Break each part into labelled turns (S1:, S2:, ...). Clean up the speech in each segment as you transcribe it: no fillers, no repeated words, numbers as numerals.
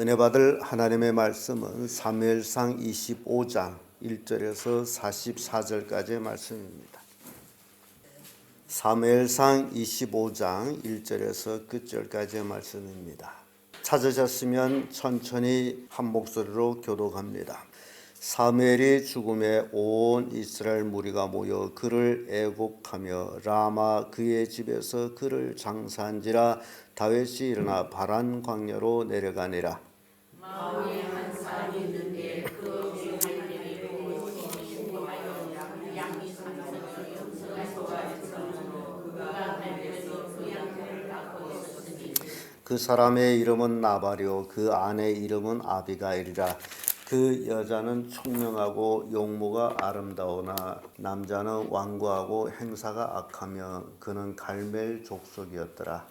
S1: 은혜 받을 하나님의 말씀은 사무엘상 25장 1절에서 44절까지의 말씀입니다. 사무엘상 25장 1절에서 끝절까지의 말씀입니다. 찾으셨으면 천천히 한 목소리로 교독합니다. 사무엘이 죽음에 온 이스라엘 무리가 모여 그를 애곡하며 라마 그의 집에서 그를 장사한지라. 다윗이 일어나 바란 광야로 내려가니라.
S2: 마음에 한 사람이 있는데 그 주인들이 보고 신고하여 양이 삼천을 염소가 있었으므로 그가 갈대에서 그 양털을 닦고 있었으니
S1: 그 사람의 이름은 나발이요 그 아내의 이름은 아비가일이라. 그 여자는 총명하고 용모가 아름다우나 남자는 완고하고 행사가 악하며 그는 갈멜 족속이었더라.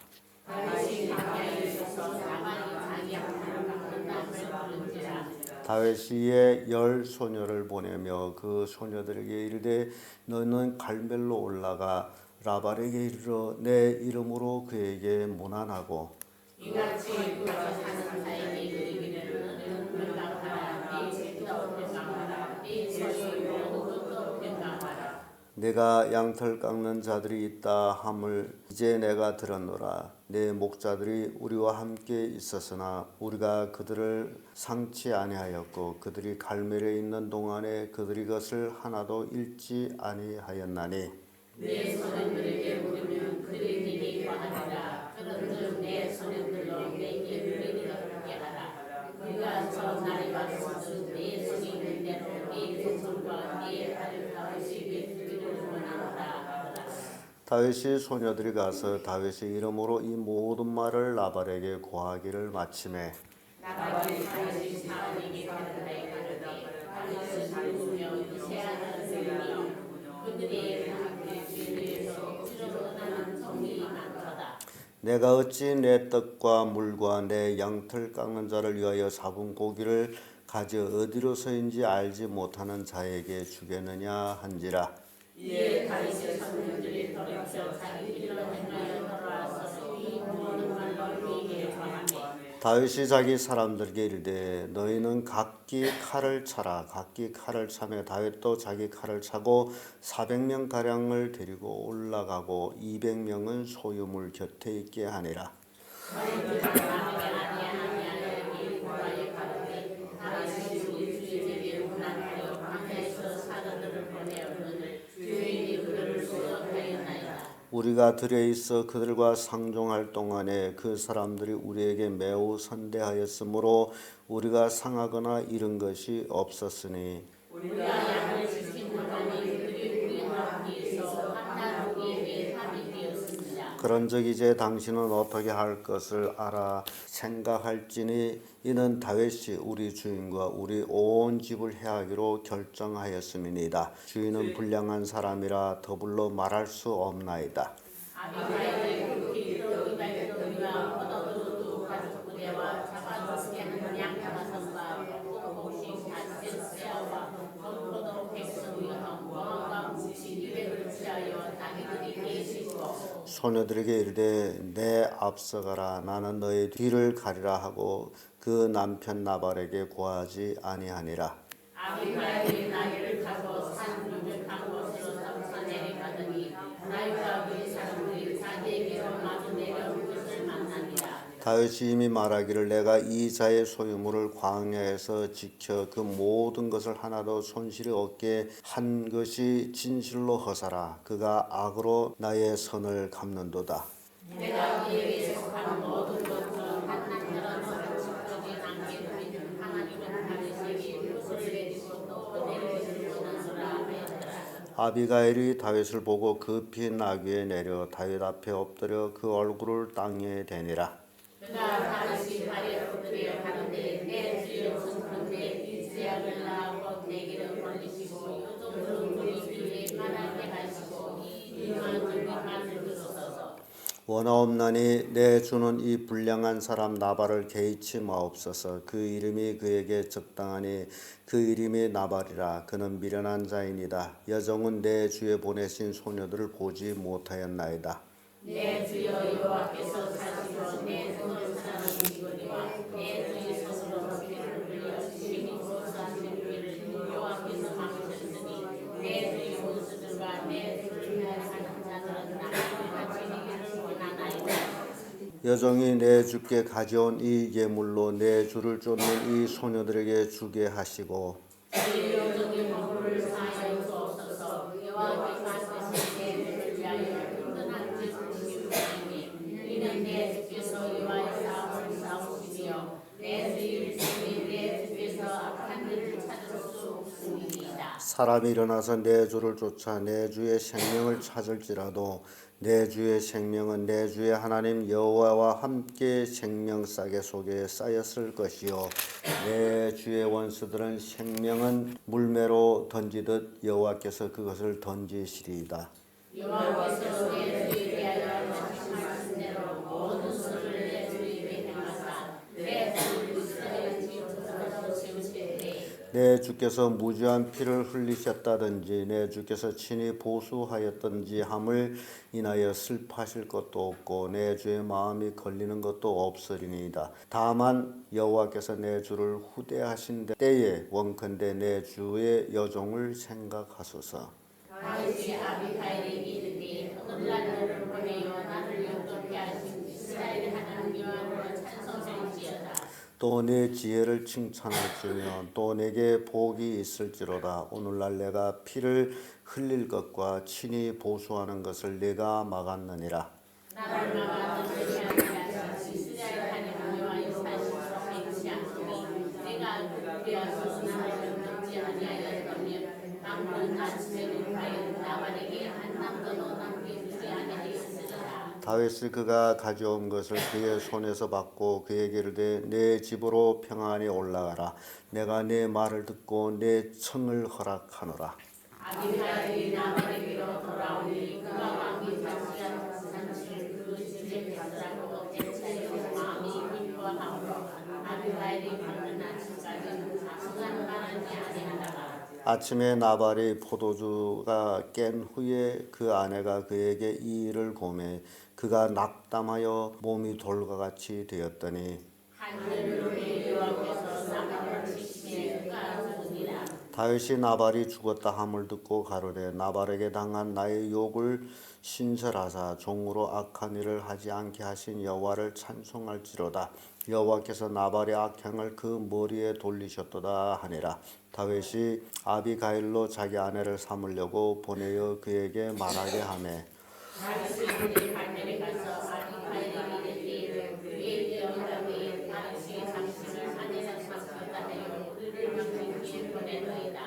S2: 다윗이 광야에 있어서 나만이 자기 양털을 닦는 남을 부른지라.
S1: 다윗이 10 소녀를 보내며 그 소녀들에게 이르되 너는 갈멜로 올라가 라발에게 이르러 내 이름으로 그에게 문안하고
S2: 이같이 그가 사는 자에게 이르기를 너는 물러가라 네 제도 앞에 나가라 네 제소 요구도 앞에 나가라.
S1: 내가 양털 깎는 자들이 있다 함을 이제 내가 들었노라. 내 목자들이 우리와 함께 있었으나 우리가 그들을 상치 아니하였고 그들이 갈멜에 있는 동안에 그들이 것을 하나도 잃지 아니하였나니
S2: 내 소년들에게 물으면 그들이 네게 관하리라. 그런즉 내 소년들로 내게 물리게 하라. 그가 저 날에 가서는 내 손이 있는 대로 네 조상과 네 아들 다윗이 베풀기를 원하노라.
S1: 다윗이 소녀들이 가서 다윗의 이름으로 이 모든 말을 나발에게 고하기를 마치매
S2: 나발이 다윗이 사람에게 가르되 다윗은 누구며 새 아들들이니 그들의 함께 주위에서 찌르러나는 성이 많도다.
S1: 내가 어찌 내 떡과 물과 내 양털 깎는 자를 위하여 잡은 고기를 가져 어디로서인지 알지 못하는 자에게 주겠느냐 한지라.
S2: 이에 다윗의 사람들이 돌이켜 자기 길로 행하여 돌아와서 이 모든 말로 그에게 전하매
S1: 다윗이 자기 사람들에게 이르되 너희는 각기 칼을 차라. 각기 칼을 차며 다윗도 자기 칼을 차고 400명 가량을 데리고 올라가고 200명은 소유물 곁에 있게 하니라. 우리가 들에 있어 그들과 상종할 동안에 그 사람들이 우리에게 매우 선대하였으므로 우리가 상하거나 잃은 것이 없었으니
S2: 우리가 양을 지키노니 그들이 우리와 함께해서 한날 우리에게 합이 되었습니다.
S1: 그런즉 이제 당신은 어떻게 할 것을 알아 생각할지니 이는 다윗이 우리 주인과 우리 온 집을 해하기로 결정하였음이니이다. 주인은 불량한 사람이라 더불어 말할 수 없나이다.
S2: 아비가일이 그렇게 이르되 그가 얻어두고 가족 부대와 잡아주게 하는 양 5과 포도옷이 40세와 포도 백성이와 무화과 묵시 200을 취하여 자기들이 계시고
S1: 소녀들에게 이르되 내 앞서가라. 나는 너의 뒤를 가리라 하고 그 남편 나발에게 고하지 아니하니라.
S2: 아비가일이 나귀를 타고 산 문득한 곳으로 점차 내려가더니 다윗과 그의 사람들이 자기에게로 마주 내려온 것을 만나니라.
S1: 다윗이 이미 말하기를 내가 이 자의 소유물을 광야에서 지켜 그 모든 것을 하나도 손실이 없게 한 것이 진실로 허사라. 그가 악으로 나의 선을 갚는도다.
S2: 내가 그에게 속한 모든 것을 한나라는 지켜지 남기는 하나님은 다윗에게 그것을 내리고 또 내리기를 원하노라 하였더라.
S1: 아비가일이 다윗을 보고 급히 나귀에 내려 다윗 앞에 엎드려 그 얼굴을 땅에 대니라.
S2: 그가 다윗이 발에 엎드려 가는데 내 주여 성컨대 이 죄악을 나하고 내게로 벌리시고 요정으로 우리 주에 만하게 하시고 이 일만 주님만을 들으소서.
S1: 원하옵나니 내 주는 이 불량한 사람 나발을 개의치 마옵소서. 그 이름이 그에게 적당하니 그 이름이 나발이라. 그는 미련한 자이니다. 여종은 내 주에 보내신 소녀들을 보지 못하였나이다.
S2: 내 주여 여호와께서 사시고 내 손을 사랑하시거니와 내 주의 소서
S1: 여종이 내 주께 가져온 이 예물로 내 주를 쫓는 이 소녀들에게 주게 하시고
S2: 이 여종이 머무를 사하여 주옵소서. 여호와께서 하시는 내 주를 위하여 든든한 뜻을 지키시니 이는 내 주께서 여호와의 싸움을 싸우시며 내 주의 일생이 내 주께서 악한 일을 찾을 수 없음이니이다.
S1: 사람이 일어나서 내 주를 쫓아 내 주의 생명을 찾을지라도 내 주의 생명은 내 주의 하나님 여호와와 함께 생명싸개 속에 쌓였을 것이요 내 주의 원수들은 생명은 물매로 던지듯 여호와께서 그것을 던지시리이다.
S2: 여호와께서 내 주에 대하여 하신 대로 모든 소를 내 주 입에 행하사 내 주를 이스라엘 지옥에서 세우시되
S1: 내 주께서 무죄한 피를 흘리셨다든지 내 주께서 친히 보수하였든지 함을 인하여 슬퍼하실 것도 없고 내 주의 마음이 걸리는 것도 없으리니이다. 다만 여호와께서 내 주를 후대하신 때에 원컨대 내 주의 여종을 생각하소서.
S2: 다윗이 아비가일에게 이르되 오늘날 너를 보내어 나를 영접케 하신 이스라엘의 하나님 여호와를 찬송할지어다.
S1: 또 내 지혜를 칭찬할지며 또 내게 복이 있을지로다. 오늘날 내가 피를 흘릴 것과 친히 보수하는 것을 내가 막았느니라.
S2: 나를 막아 너를 향하여 이스라엘 하나님 여호와의 사실을 행치 않으니 내가 그리하여서 나를 영접지 아니하였다면 방금 아침에는 과연 나발에게 한 남도도 남겨두지 아니하였으리라.
S1: 다윗이 그가 가져온 것을 그의 손에서 받고 그에게 이르되 내 집으로 평안히 올라가라. 내가 내 말을 듣고 내 청을 허락하노라.
S2: 아비가일이 나발에게로 돌아오니 그가 왕이 자기가 잔치를 그 집에 가더라고 대체하여 마음이 기뻐하므로 아비가일이 밝은 아침까지 시간 말하지 아니하다가
S1: 아침에 나발이 포도주가 깬 후에 그 아내가 그에게 이 일을 고매 그가 낙담하여 몸이 돌과 같이 되었더니
S2: 한여름에 여호와께서 나발을 치시매 그가 죽으니라.
S1: 다윗이 나발이 죽었다 함을 듣고 가로되 나발에게 당한 나의 욕을 신설하사 종으로 악한 일을 하지 않게 하신 여호와를 찬송할지로다. 여호와께서 나발의 악행을 그 머리에 돌리셨도다 하니라. 다윗이 아비가일로 자기 아내를 삼으려고 보내어 그에게 말하게 하매
S2: 다윗이 그의 갈멜에 가서 아비가일에게 이르되 그의 여호와의 다윗이 당신을 아내라 삼겠다 하여 그를 왕에게 보내노이다.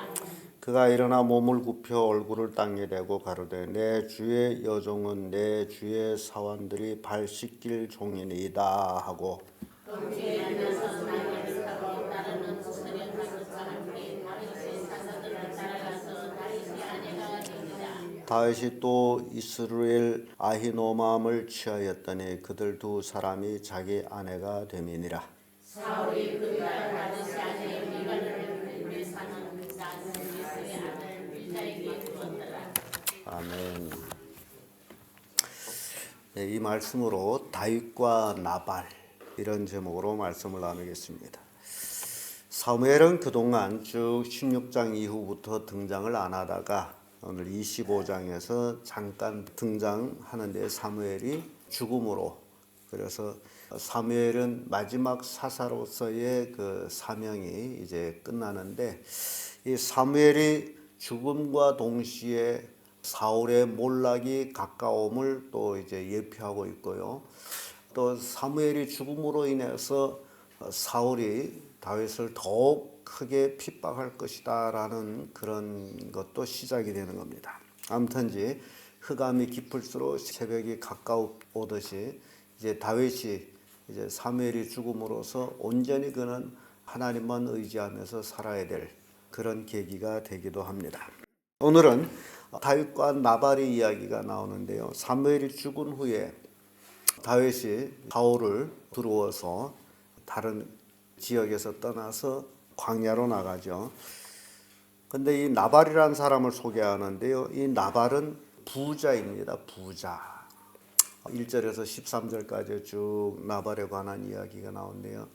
S1: 그가 일어나 몸을 굽혀 얼굴을 땅에 대고 가로되 내 주의 여종은 내 주의 사원들이 발 씻길 종이니이다 하고
S2: 동시에 일어나서 나귀를 타고 따르는 소년 다섯과 함께 다윗의 사사들을 따라가서 다윗의 아내가 되니라.
S1: 다윗이 또 이스라엘 아히노맘을 취하였더니 그들 두 사람이 자기 아내가 됨이니라.
S2: 사울이 그가 다윗의 아내 미갈을 빌며 사는 이스의 아들 빌자에게 주었더라.
S1: 아멘. 네, 이 말씀으로 다윗과 나발 이런 제목으로 말씀을 나누겠습니다. 사무엘은 그동안 쭉 16장 이후부터 등장을 안 하다가 오늘 25장에서 잠깐 등장하는데 사무엘이 죽음으로 그래서 사무엘은 마지막 사사로서의 그 사명이 이제 끝나는데 이 사무엘이 죽음과 동시에 사울의 몰락이 가까움을 또 이제 예표하고 있고요. 또 사무엘이 죽음으로 인해서 사울이 다윗을 더욱 크게 핍박할 것이다라는 그런 것도 시작이 되는 겁니다. 아무튼지 흑암이 깊을수록 새벽이 가까워오듯이 이제 다윗이 이제 사무엘이 죽음으로써 온전히 그는 하나님만 의지하면서 살아야 될 그런 계기가 되기도 합니다. 오늘은 다윗과 나발의 이야기가 나오는데요. 사무엘이 죽은 후에 다윗이 사울을 두루워서 다른 지역에서 떠나서 광야로 나가죠. 근데 이 나발이라는 사람을 소개하는데요. 이 나발은 부자입니다. 부자. 1절에서 13절까지 쭉 나발에 관한 이야기가 나오는데요.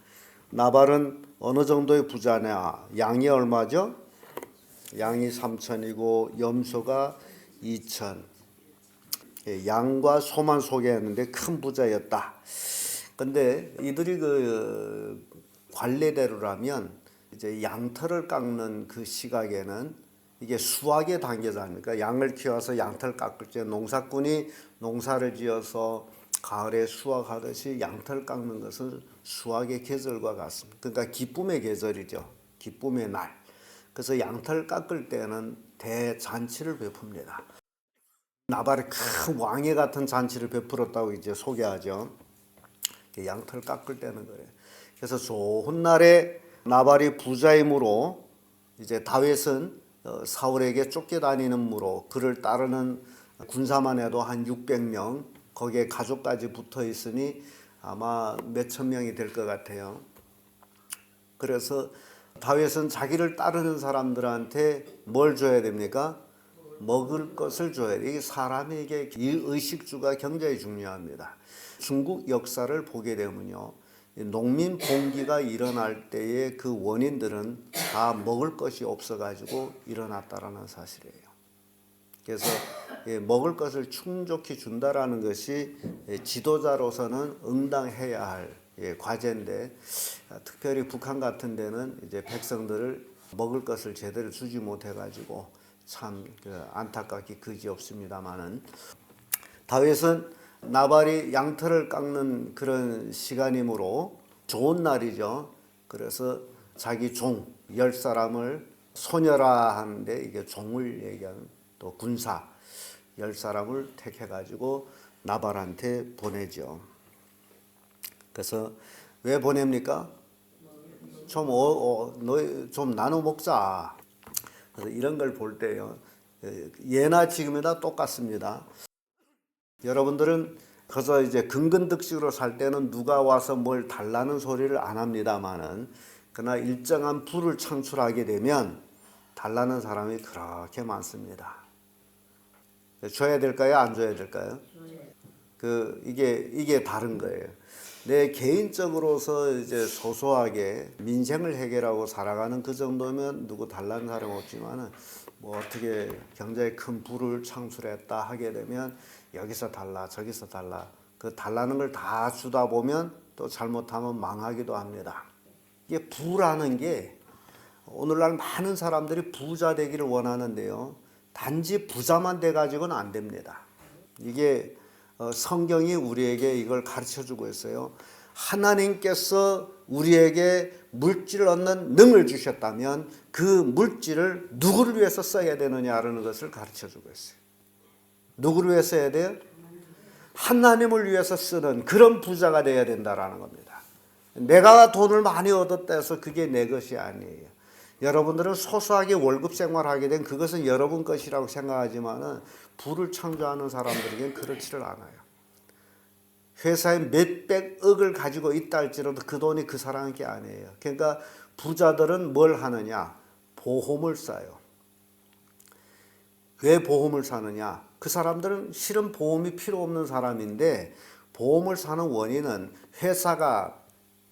S1: 나발은 어느 정도의 부자냐? 양이 얼마죠? 양이 3천이고 염소가 2천. 양과 소만 소개했는데 큰 부자였다. 근데 이들이 그 관례대로라면 이제 양털을 깎는 그 시각에는 이게 수확의 단계지 아닙니까? 양을 키워서 양털 깎을 때 농사꾼이 농사를 지어서 가을에 수확하듯이 양털 깎는 것은 수확의 계절과 같습니다. 그러니까 기쁨의 계절이죠. 기쁨의 날. 그래서 양털 깎을 때는 대잔치를 베풉니다. 나발이 큰 왕의 같은 잔치를 베풀었다고 이제 소개하죠. 양털 깎을 때는 그래. 그래서 좋은 날에 나발이 부자이므로 이제 다윗은 사울에게 쫓겨다니는므로 그를 따르는 군사만 해도 한 600명, 거기에 가족까지 붙어 있으니 아마 몇천 명이 될 것 같아요. 그래서 다윗은 자기를 따르는 사람들한테 뭘 줘야 됩니까? 먹을 것을 줘야 돼. 이게 사람에게 이 의식주가 굉장히 중요합니다. 중국 역사를 보게 되면요, 농민 봉기가 일어날 때의 그 원인들은 다 먹을 것이 없어가지고 일어났다라는 사실이에요. 그래서 먹을 것을 충족히 준다라는 것이 지도자로서는 응당해야 할 과제인데, 특별히 북한 같은 데는 이제 백성들을 먹을 것을 제대로 주지 못해가지고 참 안타깝기 그지없습니다만은, 다윗은 나발이 양털을 깎는 그런 시간이므로 좋은 날이죠. 그래서 자기 종 10사람을 소녀라 하는데 이게 종을 얘기하는, 또 군사 10사람을 택해가지고 나발한테 보내죠. 그래서 왜 보냅니까? 좀 나눠 먹자. 그래서 이런 걸 볼 때요, 예나 지금이나 똑같습니다. 여러분들은 그래서 이제 근근득식으로 살 때는 누가 와서 뭘 달라는 소리를 안 합니다만은, 그러나 일정한 부를 창출하게 되면 달라는 사람이 그렇게 많습니다. 줘야 될까요? 안 줘야 될까요? 이게 다른 거예요. 내 개인적으로서 이제 소소하게 민생을 해결하고 살아가는 그 정도면 누구 달라는 사람 없지만은, 뭐 어떻게 굉장히 큰 부를 창출했다 하게 되면 여기서 달라 저기서 달라, 그 달라는 걸 다 주다 보면 또 잘못하면 망하기도 합니다. 이게 부라는 게, 오늘날 많은 사람들이 부자 되기를 원하는데요, 단지 부자만 돼 가지고는 안 됩니다. 이게 성경이 우리에게 이걸 가르쳐 주고 있어요. 하나님께서 우리에게 물질을 얻는 능을 주셨다면 그 물질을 누구를 위해서 써야 되느냐라는 것을 가르쳐 주고 있어요. 누구를 위해서 써야 돼요? 하나님을 위해서 쓰는 그런 부자가 되어야 된다라는 겁니다. 내가 돈을 많이 얻었다 해서 그게 내 것이 아니에요. 여러분들은 소소하게 월급 생활하게 된 그것은 여러분 것이라고 생각하지만은, 부를 창조하는 사람들에게는 그렇지를 않아요. 회사에 몇백억을 가지고 있다 할지라도 그 돈이 그 사람에게 아니에요. 그러니까 부자들은 뭘 하느냐? 보험을 싸요. 왜 보험을 사느냐? 그 사람들은 실은 보험이 필요 없는 사람인데, 보험을 사는 원인은 회사가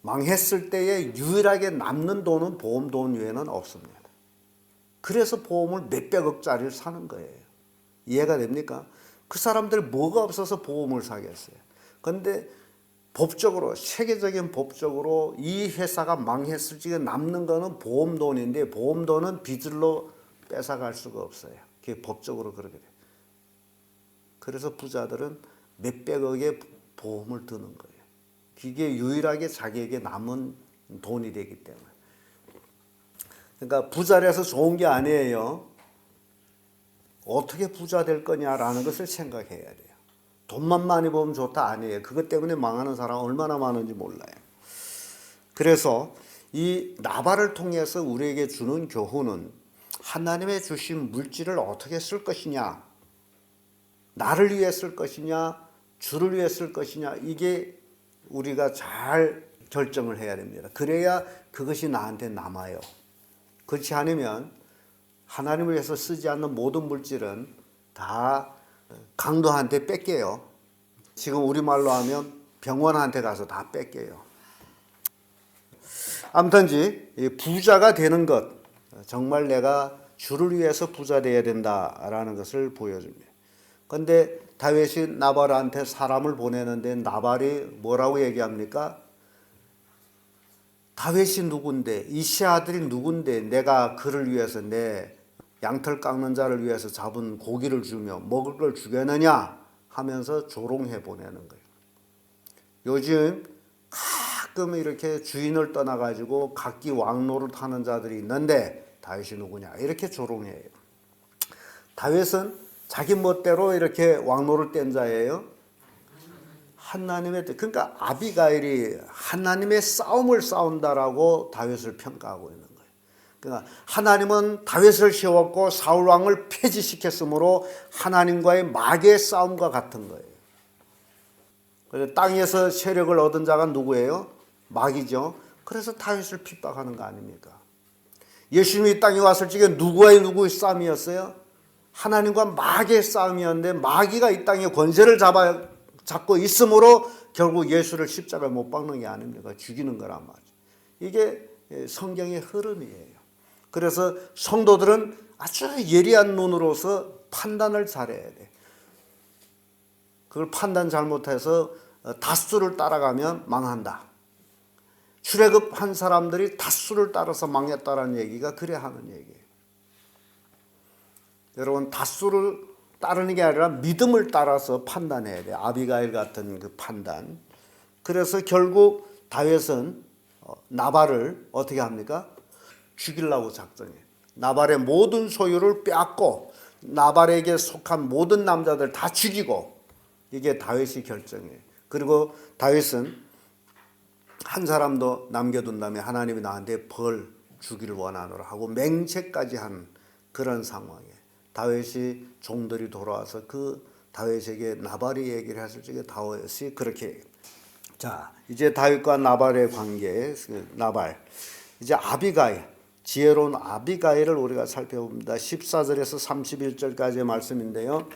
S1: 망했을 때에 유일하게 남는 돈은 보험 돈 외에는 없습니다. 그래서 보험을 몇백억짜리를 사는 거예요. 이해가 됩니까? 그 사람들 뭐가 없어서 보험을 사겠어요. 그런데 법적으로, 세계적인 법적으로 이 회사가 망했을 적에 남는 거는 보험 돈인데, 보험 돈은 빚으로 뺏어갈 수가 없어요. 그게 법적으로 그렇게 돼요. 그래서 부자들은 몇백억의 보험을 드는 거예요. 그게 유일하게 자기에게 남은 돈이 되기 때문에. 그러니까 부자라서 좋은 게 아니에요. 어떻게 부자 될 거냐라는 것을 생각해야 돼요. 돈만 많이 벌면 좋다 아니에요. 그것 때문에 망하는 사람 얼마나 많은지 몰라요. 그래서 이 나발을 통해서 우리에게 주는 교훈은, 하나님의 주신 물질을 어떻게 쓸 것이냐, 나를 위해 쓸 것이냐, 주를 위해 쓸 것이냐, 이게 우리가 잘 결정을 해야 됩니다. 그래야 그것이 나한테 남아요. 그렇지 않으면 하나님을 위해서 쓰지 않는 모든 물질은 다 강도한테 뺏겨요. 지금 우리말로 하면 병원한테 가서 다 뺏겨요. 아무튼지 부자가 되는 것, 정말 내가 주를 위해서 부자 되어야 된다라는 것을 보여줍니다. 그런데 다윗이 나발한테 사람을 보내는데 나발이 뭐라고 얘기합니까? 다윗이 누군데, 이시 아들이 누군데 내가 그를 위해서 내 양털 깎는 자를 위해서 잡은 고기를 주며 먹을 걸 주겠느냐 하면서 조롱해 보내는 거예요. 요즘 가끔 이렇게 주인을 떠나가지고 각기 왕노를 타는 자들이 있는데 다윗이 누구냐 이렇게 조롱해요. 다윗은 자기 멋대로 이렇게 왕노를 뗀 자예요. 하나님의, 그러니까 아비가일이 하나님의 싸움을 싸운다라고 다윗을 평가하고 있는 거예요. 그러니까 하나님은 다윗을 세웠고 사울 왕을 폐지시켰으므로 하나님과의 마귀의 싸움과 같은 거예요. 그래서 땅에서 세력을 얻은 자가 누구예요? 마귀죠. 그래서 다윗을 핍박하는 거 아닙니까? 예수님이 땅에 왔을 적에 누구와의 누구의 싸움이었어요? 하나님과 마귀의 싸움이었는데 마귀가 이 땅에 권세를 잡고 있으므로 결국 예수를 십자가에 못 박는 게 아닙니까? 죽이는 거란 말이죠. 이게 성경의 흐름이에요. 그래서 성도들은 아주 예리한 눈으로서 판단을 잘해야 돼. 그걸 판단 잘못해서 다수를 따라가면 망한다. 출애굽한 사람들이 다수를 따라서 망했다는 얘기가 그래 하는 얘기예요. 여러분, 다수를 따르는 게 아니라 믿음을 따라서 판단해야 돼요. 아비가일 같은 그 판단. 그래서 결국 다윗은 나발을 어떻게 합니까? 죽이려고 작정해요. 나발의 모든 소유를 빼앗고 나발에게 속한 모든 남자들 다 죽이고, 이게 다윗이 결정해요. 그리고 다윗은 한 사람도 남겨둔다면 하나님이 나한테 벌 주기를 원하노라 하고 맹세까지 한 그런 상황이에요. 다윗이 종들이 돌아와서 그 다윗에게 나발이 얘기를 했을 적에 다윗이 그렇게 해요. 자, 이제 다윗과 나발의 관계, 나발. 이제 아비가일, 지혜로운 아비가일을 우리가 살펴봅니다. 14절에서 31절까지의 말씀인데요.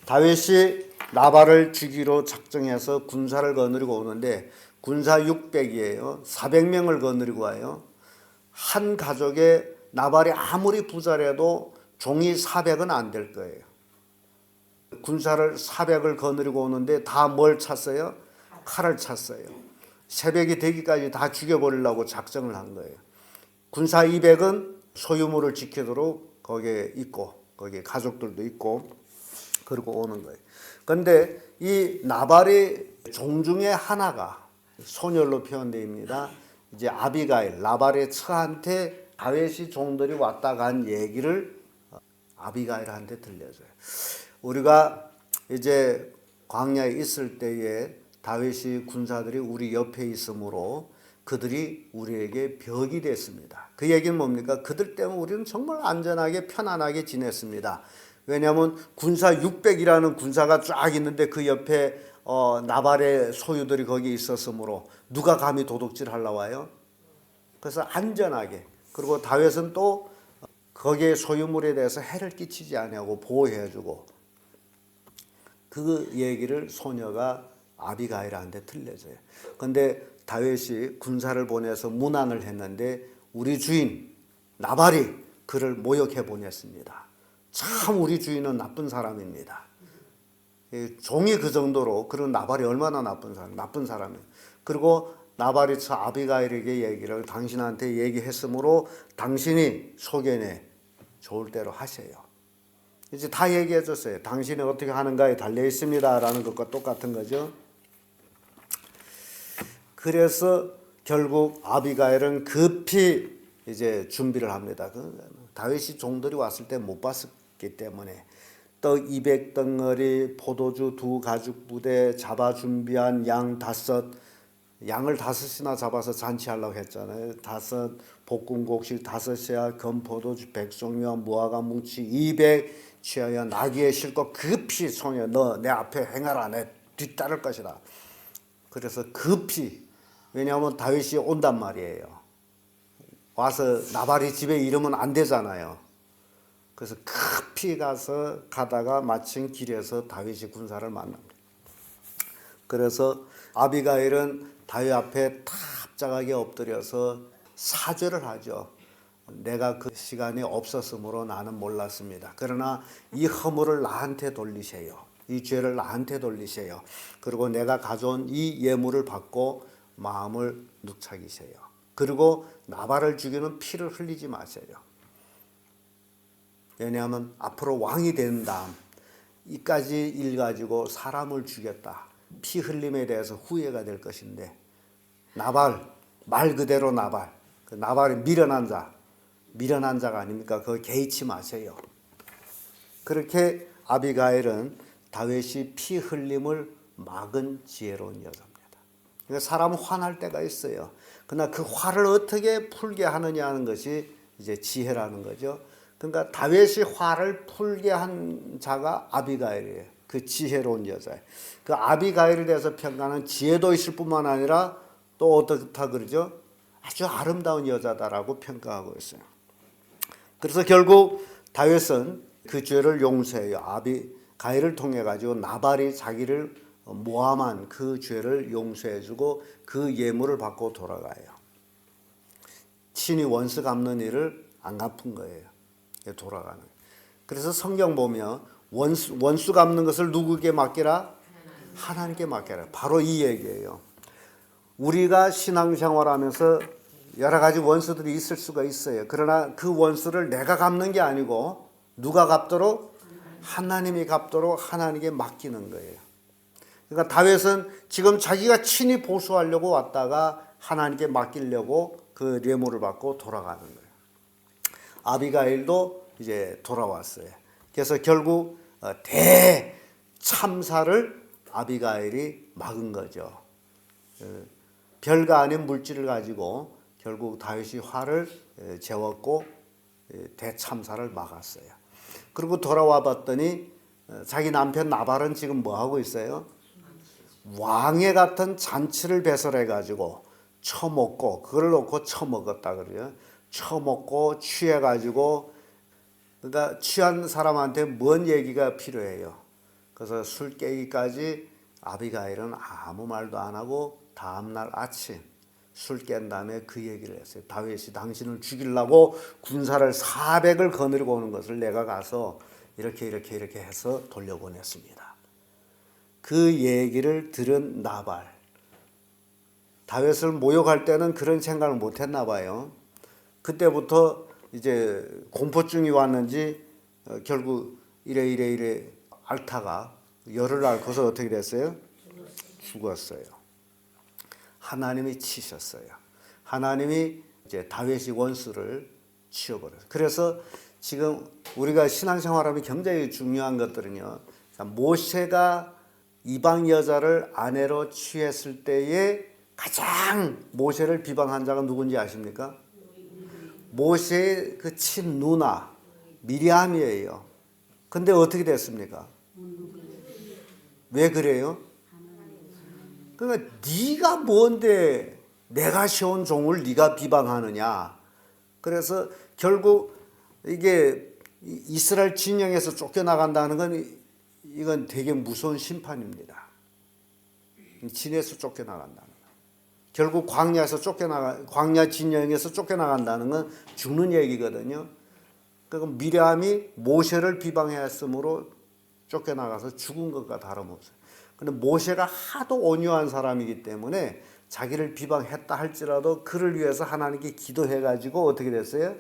S1: 다윗이 나발을 죽이로 작정해서 군사를 거느리고 오는데 군사 600이에요. 400명을 거느리고 와요. 한 가족에 나발이 아무리 부자라도 종이 400은 안 될 거예요. 군사를 400을 거느리고 오는데 다 뭘 찼어요? 칼을 찼어요. 새벽이 되기까지 다 죽여버리려고 작정을 한 거예요. 군사 200은 소유물을 지키도록 거기에 있고, 거기에 가족들도 있고, 그러고 오는 거예요. 그런데 이 나발의 종 중에 하나가 소녀로 표현됩니다. 이제 아비가일, 나발의 처한테 다윗이 종들이 왔다 간 얘기를 아비가일한테 들려줘요. 우리가 이제 광야에 있을 때에 다윗이 군사들이 우리 옆에 있으므로 그들이 우리에게 벽이 됐습니다. 그 얘기는 뭡니까? 그들 때문에 우리는 정말 안전하게 편안하게 지냈습니다. 왜냐하면 군사 600이라는 군사가 쫙 있는데 그 옆에 나발의 소유들이 거기 있었으므로 누가 감히 도둑질 하려고 와요? 그래서 안전하게. 그리고 다윗은 또 거기에 소유물에 대해서 해를 끼치지 아니하고 보호해주고, 그 얘기를 소녀가 아비가일한테 들려줘요. 그런데 다윗이 군사를 보내서 문안을 했는데 우리 주인 나발이 그를 모욕해 보냈습니다. 참 우리 주인은 나쁜 사람입니다. 종이 그 정도로, 그런 나발이 얼마나 나쁜 사람이에요. 그리고 나발이 저 아비가일에게 얘기를 당신한테 얘기했으므로 당신이 소견에 좋을 대로 하세요. 이제 다 얘기해 줬어요. 당신이 어떻게 하는가에 달려 있습니다 라는 것과 똑같은 거죠. 그래서 결국 아비가일은 급히 이제 준비를 합니다. 다윗이 종들이 왔을 때 못 봤기 때문에 떡 200덩어리, 포도주 2가죽 부대, 잡아 준비한 양 5, 양을 5이나 잡아서 잔치하려고 했잖아요. 5 볶음곡식 5야, 건포도주 100송이와 무화과 뭉치 200 취하여 나귀에 싣고 급히 소녀 너 내 앞에 행하라, 내 뒤따를 것이다. 그래서 급히, 왜냐하면 다윗이 온단 말이에요. 와서 나발이 집에 이르면 안 되잖아요. 그래서 급히 가다가 마침 길에서 다윗이 군사를 만납니다. 그래서 아비가일은 다윗 앞에 탑작하게 엎드려서 사죄를 하죠. 내가 그 시간이 없었으므로 나는 몰랐습니다. 그러나 이 허물을 나한테 돌리세요. 이 죄를 나한테 돌리세요. 그리고 내가 가져온 이 예물을 받고 마음을 누차기세요. 그리고 나발을 죽이는 피를 흘리지 마세요. 왜냐하면 앞으로 왕이 된 다음 이까지 일 가지고 사람을 죽였다. 피 흘림에 대해서 후회가 될 것인데 나발, 말 그대로 나발, 그 나발이 미련한 자가 아닙니까? 그거 개의치 마세요. 그렇게 아비가일은 다윗이 피 흘림을 막은 지혜로운 여자입니다. 그러니까 사람은 화날 때가 있어요. 그러나 그 화를 어떻게 풀게 하느냐 하는 것이 이제 지혜라는 거죠. 그러니까 다윗이 화를 풀게 한 자가 아비가일이에요. 그 지혜로운 여자예요. 그 아비가일에 대해서 평가하는 지혜도 있을 뿐만 아니라 또 어떻다 그러죠? 아주 아름다운 여자다라고 평가하고 있어요. 그래서 결국 다윗은 그 죄를 용서해요. 아비가일을 통해 가지고 나발이 자기를 모함한 그 죄를 용서해주고 그 예물을 받고 돌아가요. 친히 원수 갚는 일을 안 갚은 거예요. 돌아가는. 그래서 성경 보면 원수 갚는 것을 누구에게 맡기라? 하나님께 맡겨라. 바로 이 얘기예요. 우리가 신앙생활하면서 여러 가지 원수들이 있을 수가 있어요. 그러나 그 원수를 내가 갚는 게 아니고 누가 갚도록? 하나님이 갚도록 하나님께 맡기는 거예요. 그러니까 다윗은 지금 자기가 친히 보수하려고 왔다가 하나님께 맡기려고 그 예물을 받고 돌아가는 거예요. 아비가일도 이제 돌아왔어요. 그래서 결국 대참사를 아비가일이 막은 거죠. 별거 아닌 물질을 가지고 결국 다윗이 화를 재웠고 대참사를 막았어요. 그리고 돌아와 봤더니 자기 남편 나발은 지금 뭐 하고 있어요? 왕의 같은 잔치를 배설해 가지고 처먹고 그걸 놓고 처먹었다 그래요. 처먹고 취해 가지고 그러니까 취한 사람한테 뭔 얘기가 필요해요. 그래서 술 깨기까지 아비가일은 아무 말도 안 하고 다음날 아침 술 깬 다음에 그 얘기를 했어요. 다윗이 당신을 죽이려고 군사를 400을 거느리고 오는 것을 내가 가서 이렇게 해서 돌려보냈습니다. 그 얘기를 들은 나발. 다윗을 모욕할 때는 그런 생각을 못했나 봐요. 그때부터 이제 공포증이 왔는지 결국 이래 앓다가 열을 앓고서 어떻게 됐어요? 죽었어요. 하나님이 치셨어요. 하나님이 이제 다윗이 원수를 치워버렸어요. 그래서 지금 우리가 신앙생활하면 굉장히 중요한 것들은요. 모세가 이방 여자를 아내로 취했을 때에 가장 모세를 비방한 자가 누군지 아십니까? 모세의 그 친누나 미리암이에요. 근데 어떻게 됐습니까? 왜 그래요? 그러니까 네가 뭔데 내가 세운 종을 네가 비방하느냐. 그래서 결국 이게 이스라엘 진영에서 쫓겨나간다는 건 이건 되게 무서운 심판입니다. 진에서 쫓겨나간다는 거. 결국 광야 진영에서 쫓겨나간다는 건 죽는 얘기거든요. 그러니까 미리암이 모세를 비방했으므로 쫓겨나가서 죽은 것과 다름없어요. 근데 모세가 하도 온유한 사람이기 때문에 자기를 비방했다 할지라도 그를 위해서 하나님께 기도해가지고 어떻게 됐어요?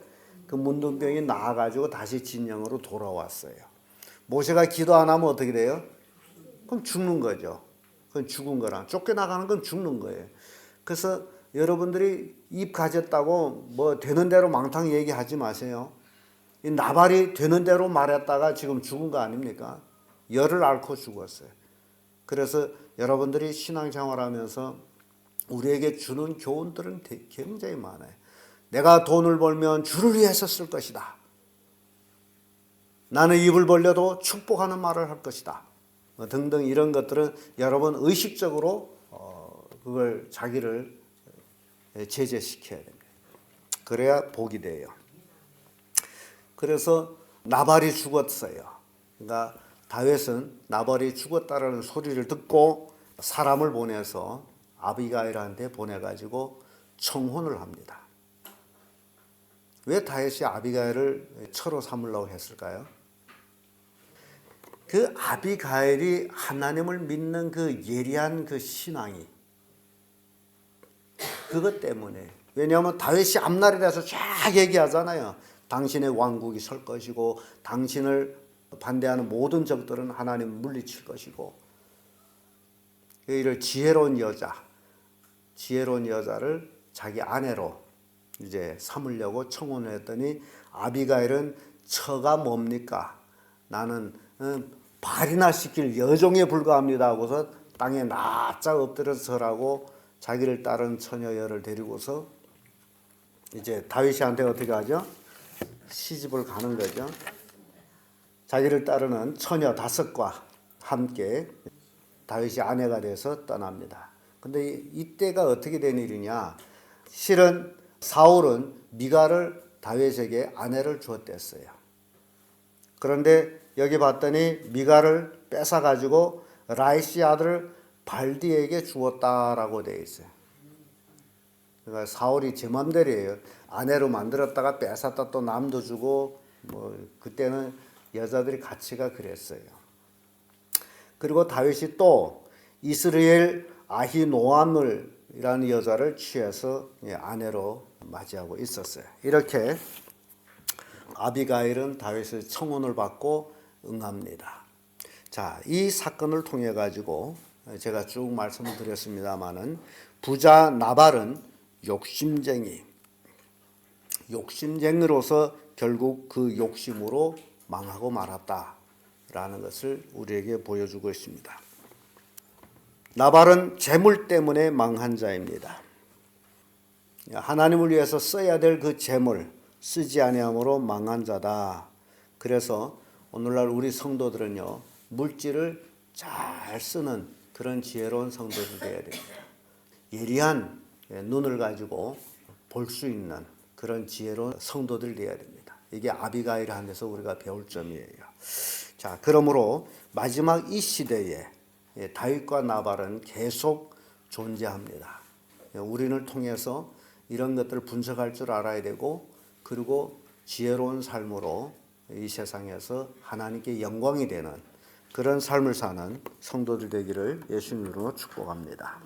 S1: 그 문둥병이 나아가지고 다시 진영으로 돌아왔어요. 모세가 기도 안 하면 어떻게 돼요? 그럼 죽는 거죠. 그건 죽은 거랑 쫓겨나가는 건 죽는 거예요. 그래서 여러분들이 입 가졌다고 뭐 되는 대로 망탕 얘기하지 마세요. 이 나발이 되는 대로 말했다가 지금 죽은 거 아닙니까? 열을 앓고 죽었어요. 그래서 여러분들이 신앙생활하면서 우리에게 주는 교훈들은 굉장히 많아요. 내가 돈을 벌면 주를 위해서 쓸 것이다. 나는 입을 벌려도 축복하는 말을 할 것이다. 등등 이런 것들은 여러분 의식적으로 그걸 자기를 제재시켜야 됩니다. 그래야 복이 돼요. 그래서 나발이 죽었어요. 그러니까 다윗은 나발이 죽었다라는 소리를 듣고 사람을 보내서 아비가일한테 보내가지고 청혼을 합니다. 왜 다윗이 아비가일을 처로 삼으려고 했을까요? 그 아비가일이 하나님을 믿는 그 예리한 그 신앙이 그것 때문에. 왜냐하면 다윗이 앞날에 대해서 쫙 얘기하잖아요. 당신의 왕국이 설 것이고 당신을 반대하는 모든 적들은 하나님을 물리칠 것이고, 이를 지혜로운 여자를 자기 아내로 이제 삼으려고 청혼을 했더니 아비가일은 처가 뭡니까? 나는 발이나 시킬 여종에 불과합니다 하고서 땅에 납작 엎드려서 절하고 자기를 따른 처녀여를 데리고서 이제 다윗한테 어떻게 하죠? 시집을 가는 거죠. 자기를 따르는 처녀 5과 함께 다윗이 아내가 돼서 떠납니다. 근데 이때가 어떻게 된 일이냐? 실은 사울은 미갈을 다윗에게 아내를 주었댔어요. 그런데 여기 봤더니 미갈을 뺏어가지고 라이시 아들 발디에게 주었다라고 되어 있어요. 그러니까 사울이 제 맘대로예요. 아내로 만들었다가 뺏었다 또 남도 주고, 뭐 그때는 여자들이 가치가 그랬어요. 그리고 다윗이 또 이스라엘 아히노아물이라는 여자를 취해서 아내로 맞이하고 있었어요. 이렇게 아비가일은 다윗의 청혼을 받고 응합니다. 자, 이 사건을 통해 가지고 제가 쭉 말씀을 드렸습니다마는 부자 나발은 욕심쟁이로서 결국 그 욕심으로 망하고 말았다라는 것을 우리에게 보여주고 있습니다. 나발은 재물 때문에 망한 자입니다. 하나님을 위해서 써야 될 그 재물 쓰지 아니함으로 망한 자다. 그래서 오늘날 우리 성도들은요, 물질을 잘 쓰는 그런 지혜로운 성도들이 되어야 됩니다. 예리한 눈을 가지고 볼 수 있는 그런 지혜로운 성도들이 되어야 됩니다. 이게 아비가일 안에서 우리가 배울 점이에요. 자, 그러므로 마지막 이 시대에 다윗과 나발은 계속 존재합니다. 우리를 통해서 이런 것들을 분석할 줄 알아야 되고, 그리고 지혜로운 삶으로 이 세상에서 하나님께 영광이 되는 그런 삶을 사는 성도들 되기를 예수님으로 축복합니다.